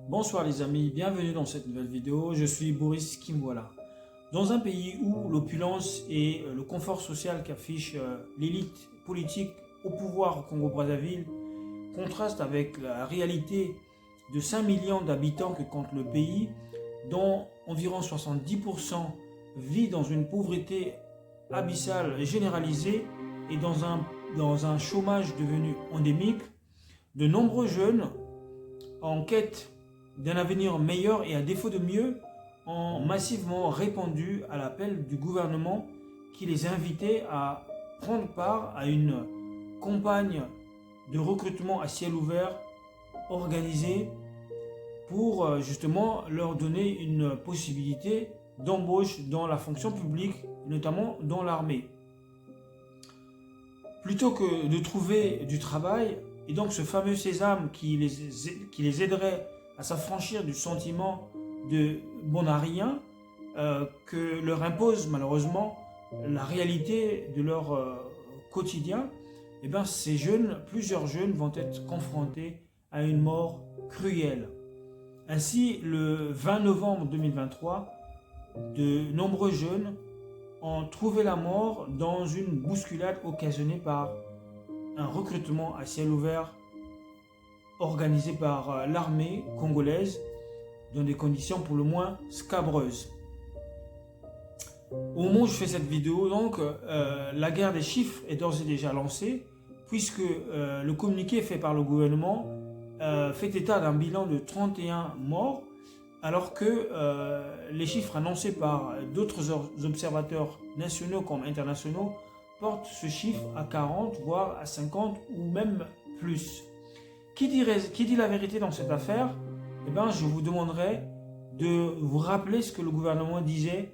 Bonsoir les amis, bienvenue dans cette nouvelle vidéo, je suis Boris Kimwala. Dans un pays où l'opulence et le confort social qu'affiche l'élite politique au pouvoir au Congo-Brazzaville contrastent avec la réalité de 5 millions d'habitants que compte le pays, dont environ 70% vit dans une pauvreté abyssale généralisée et dans un chômage devenu endémique, de nombreux jeunes en quête d'un avenir meilleur et à défaut de mieux ont massivement répondu à l'appel du gouvernement qui les invitait à prendre part à une campagne de recrutement à ciel ouvert organisée pour justement leur donner une possibilité d'embauche dans la fonction publique, notamment dans l'armée. Plutôt que de trouver du travail, et donc ce fameux sésame qui les aiderait à s'affranchir du sentiment de bon à rien que leur impose malheureusement la réalité de leur quotidien, et bien plusieurs jeunes vont être confrontés à une mort cruelle. Ainsi, le 20 novembre 2023, de nombreux jeunes ont trouvé la mort dans une bousculade occasionnée par un recrutement à ciel ouvert organisé par l'armée congolaise dans des conditions pour le moins scabreuses. Au moment où je fais cette vidéo, donc, la guerre des chiffres est d'ores et déjà lancée, puisque le communiqué fait par le gouvernement fait état d'un bilan de 31 morts, alors que les chiffres annoncés par d'autres observateurs nationaux comme internationaux portent ce chiffre à 40, voire à 50 ou même plus. Qui dit la vérité dans cette affaire? Eh bien, je vous demanderai de vous rappeler ce que le gouvernement disait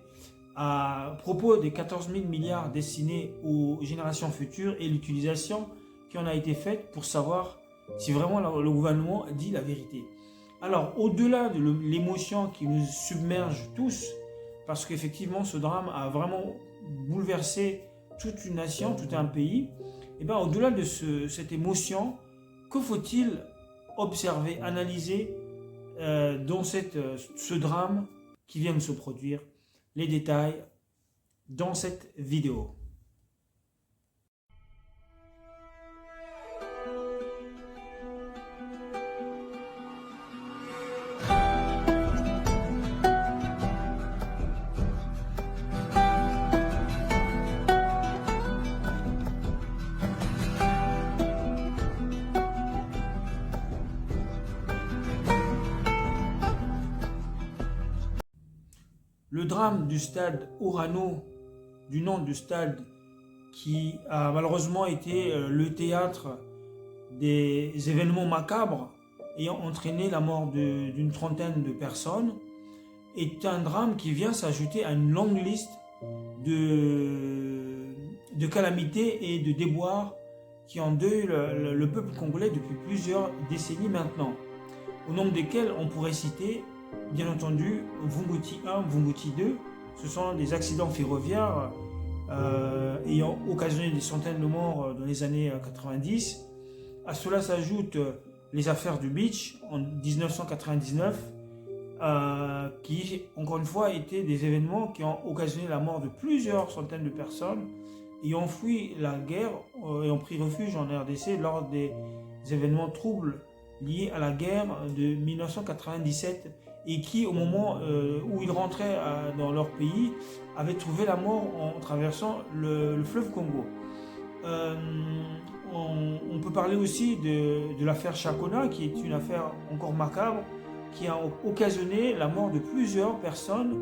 à propos des 14 000 milliards destinés aux générations futures et l'utilisation qui en a été faite pour savoir si vraiment le gouvernement dit la vérité. Alors, au-delà de l'émotion qui nous submerge tous, parce qu'effectivement ce drame a vraiment bouleversé toute une nation, tout un pays, et bien au-delà de cette émotion, que faut-il observer, analyser dans ce drame qui vient de se produire? Les détails dans cette vidéo. Le drame du stade Orano, du nom du stade qui a malheureusement été le théâtre des événements macabres ayant entraîné la mort d'une trentaine de personnes, est un drame qui vient s'ajouter à une longue liste de calamités et de déboires qui endeuillent le peuple congolais depuis plusieurs décennies maintenant, au nombre desquels on pourrait citer bien entendu Vunguti 1, Vunguti 2. Ce sont des accidents ferroviaires ayant occasionné des centaines de morts dans les années 90. À cela s'ajoutent les affaires du Beach en 1999, qui, encore une fois, étaient des événements qui ont occasionné la mort de plusieurs centaines de personnes ayant fui la guerre et ont pris refuge en RDC lors des événements troubles liés à la guerre de 1997 et qui, au moment où ils rentraient dans leur pays, avaient trouvé la mort en traversant le fleuve Congo. On peut parler aussi de l'affaire Chakona, qui est une affaire encore macabre, qui a occasionné la mort de plusieurs personnes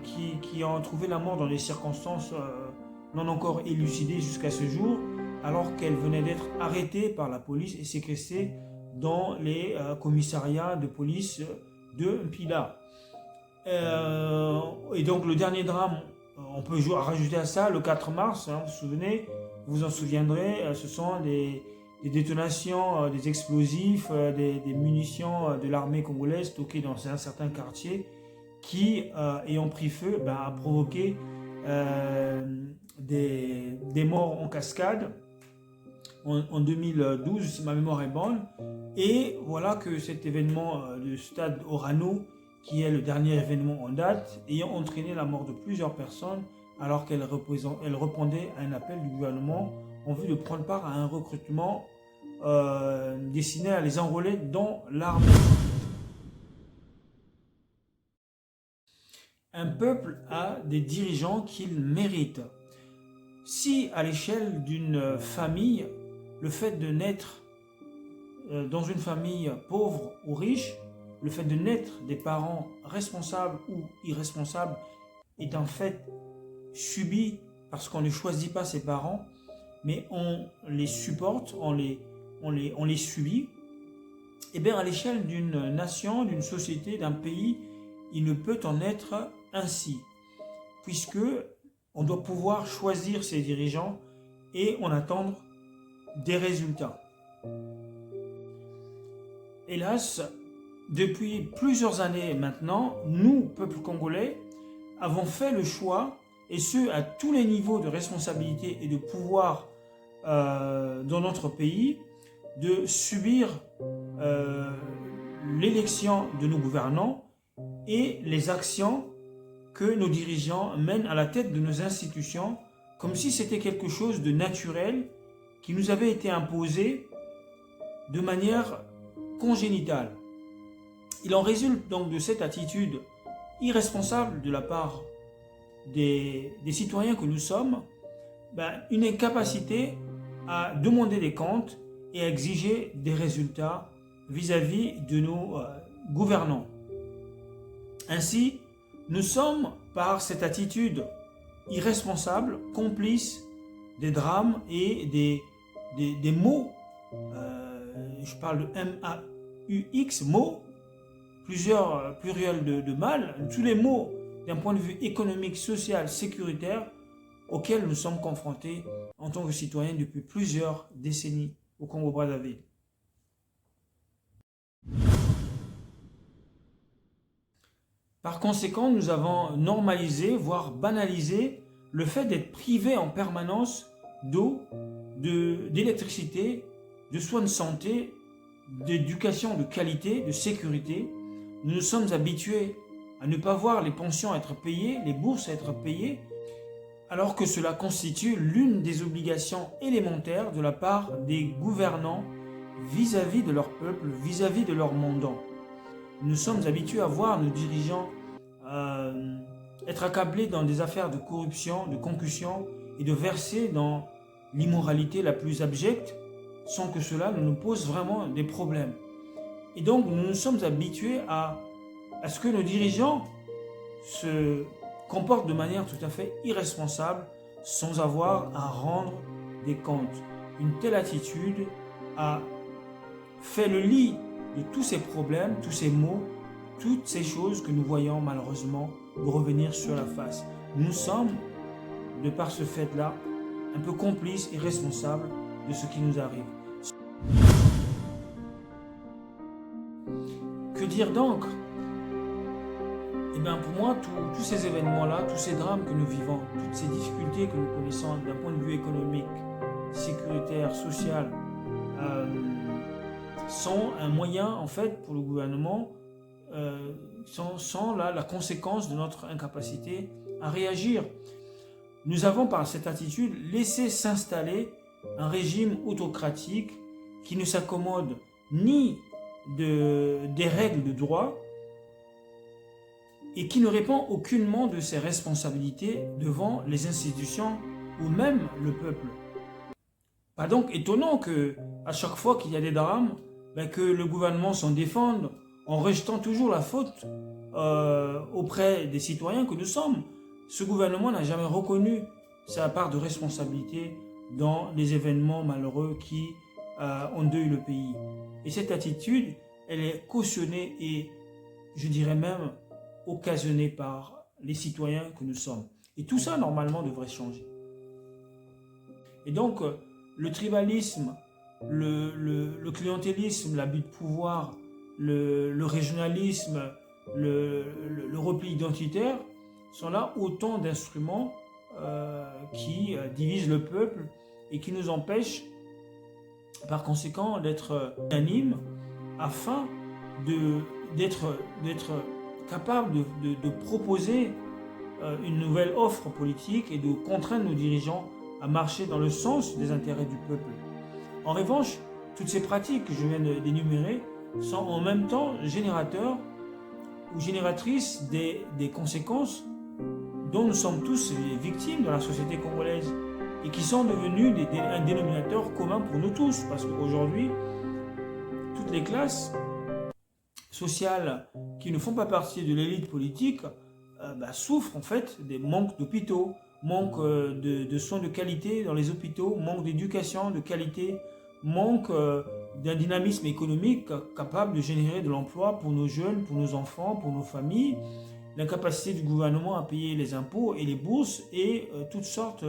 qui ont trouvé la mort dans des circonstances non encore élucidées jusqu'à ce jour, alors qu'elles venaient d'être arrêtées par la police et séquestrées dans les commissariats de police de Mpila. Et donc le dernier drame, on peut rajouter à ça le 4 mars, hein, vous vous en souviendrez, ce sont des détonations, des explosifs, des munitions de l'armée congolaise stockées dans un certain quartier qui, ayant pris feu, a provoqué des morts en cascade en 2012, si ma mémoire est bonne. Et voilà que cet événement du stade Orano, qui est le dernier événement en date, ayant entraîné la mort de plusieurs personnes, alors qu'elle répondait à un appel du gouvernement en vue de prendre part à un recrutement destiné à les enrôler dans l'armée. Un peuple a des dirigeants qu'il mérite. Si à l'échelle d'une famille, le fait de naître dans une famille pauvre ou riche, le fait de naître des parents responsables ou irresponsables est un fait subi parce qu'on ne choisit pas ses parents, mais on les supporte, on les subit, et bien à l'échelle d'une nation, d'une société, d'un pays, il ne peut en être ainsi, puisque on doit pouvoir choisir ses dirigeants et en attendre des résultats. Hélas, depuis plusieurs années maintenant, nous, peuple congolais, avons fait le choix, et ce à tous les niveaux de responsabilité et de pouvoir dans notre pays, de subir l'élection de nos gouvernants et les actions que nos dirigeants mènent à la tête de nos institutions, comme si c'était quelque chose de naturel qui nous avait été imposé de manière congénitale. Il en résulte donc de cette attitude irresponsable de la part des citoyens que nous sommes, une incapacité à demander des comptes et à exiger des résultats vis-à-vis de nos gouvernants. Ainsi, nous sommes, par cette attitude irresponsable, complices des drames et des maux, je parle de M-A-U-X, mots, plusieurs pluriels de mal, tous les maux d'un point de vue économique, social, sécuritaire, auxquels nous sommes confrontés en tant que citoyens depuis plusieurs décennies au Congo-Brazzaville. Par conséquent, nous avons normalisé, voire banalisé, le fait d'être privé en permanence d'eau, d'électricité, de soins de santé, d'éducation de qualité, de sécurité. Nous nous sommes habitués à ne pas voir les pensions être payées, les bourses être payées, alors que cela constitue l'une des obligations élémentaires de la part des gouvernants vis-à-vis de leur peuple, vis-à-vis de leurs mandants. Nous sommes habitués à voir nos dirigeants être accablés dans des affaires de corruption, de concussion et de verser dans l'immoralité la plus abjecte sans que cela ne nous pose vraiment des problèmes. Et donc nous nous sommes habitués à ce que nos dirigeants se comportent de manière tout à fait irresponsable sans avoir à rendre des comptes. Une telle attitude a fait le lit de tous ces problèmes, tous ces maux, toutes ces choses que nous voyons malheureusement revenir sur la face. Nous sommes, de par ce fait-là, un peu complices et responsables de ce qui nous arrive. Que dire donc ? Eh bien pour moi, tous ces événements-là, tous ces drames que nous vivons, toutes ces difficultés que nous connaissons d'un point de vue économique, sécuritaire, social, sont un moyen en fait pour le gouvernement, sont là la conséquence de notre incapacité à réagir. Nous avons par cette attitude laissé s'installer un régime autocratique qui ne s'accommode ni des règles de droit et qui ne répond aucunement de ses responsabilités devant les institutions ou même le peuple. Pas donc étonnant que à chaque fois qu'il y a des drames, que le gouvernement s'en défende en rejetant toujours la faute auprès des citoyens que nous sommes. Ce gouvernement n'a jamais reconnu sa part de responsabilité dans les événements malheureux qui endeuillent le pays. Et cette attitude, elle est cautionnée et je dirais même occasionnée par les citoyens que nous sommes. Et tout ça, normalement, devrait changer. Et donc, le tribalisme, le clientélisme, l'abus de pouvoir, le régionalisme, le repli identitaire sont là autant d'instruments qui divisent le peuple et qui nous empêchent par conséquent d'être unanimes afin d'être capable de proposer une nouvelle offre politique et de contraindre nos dirigeants à marcher dans le sens des intérêts du peuple. En revanche, toutes ces pratiques que je viens d'énumérer sont en même temps générateurs ou génératrices des conséquences dont nous sommes tous les victimes dans la société congolaise et qui sont devenus un dénominateur commun pour nous tous, parce qu'aujourd'hui, toutes les classes sociales qui ne font pas partie de l'élite politique souffrent en fait des manques d'hôpitaux, manque de soins de qualité dans les hôpitaux, manque d'éducation de qualité, manque d'un dynamisme économique capable de générer de l'emploi pour nos jeunes, pour nos enfants, pour nos familles, l'incapacité du gouvernement à payer les impôts et les bourses et toutes sortes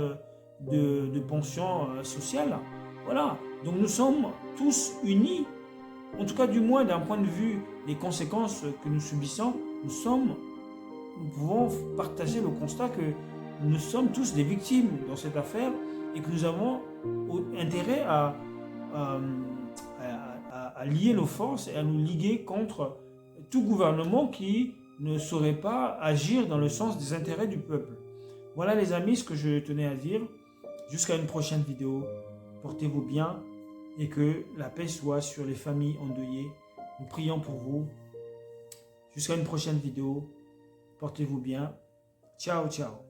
de pensions sociales. Voilà, donc nous sommes tous unis, en tout cas du moins d'un point de vue des conséquences que nous subissons, nous pouvons partager le constat que nous sommes tous des victimes dans cette affaire et que nous avons intérêt à lier nos forces et à nous liguer contre tout gouvernement qui ne saurait pas agir dans le sens des intérêts du peuple. Voilà les amis ce que je tenais à dire. Jusqu'à une prochaine vidéo. Portez-vous bien et que la paix soit sur les familles endeuillées. Nous prions pour vous. Jusqu'à une prochaine vidéo. Portez-vous bien. Ciao, ciao.